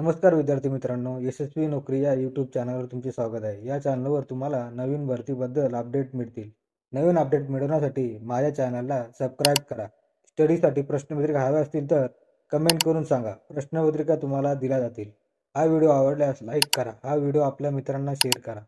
नमस्कार विद्यार्थी मित्रांनो, यशस्वी नोकरी या यूट्यूब चॅनलवर तुमचे स्वागत आहे. या चॅनलवर तुम्हाला नवीन भरतीबद्दल अपडेट मिळतील. नवीन अपडेट मिळवण्यासाठी माझ्या चॅनलला सबस्क्राईब करा. स्टडीसाठी प्रश्नपत्रिका हव्या असतील तर कमेंट करून सांगा. प्रश्नपत्रिका तुम्हाला दिल्या जातील. हा व्हिडिओ आवडल्यास लाईक करा. हा व्हिडिओ आपल्या मित्रांना शेअर करा.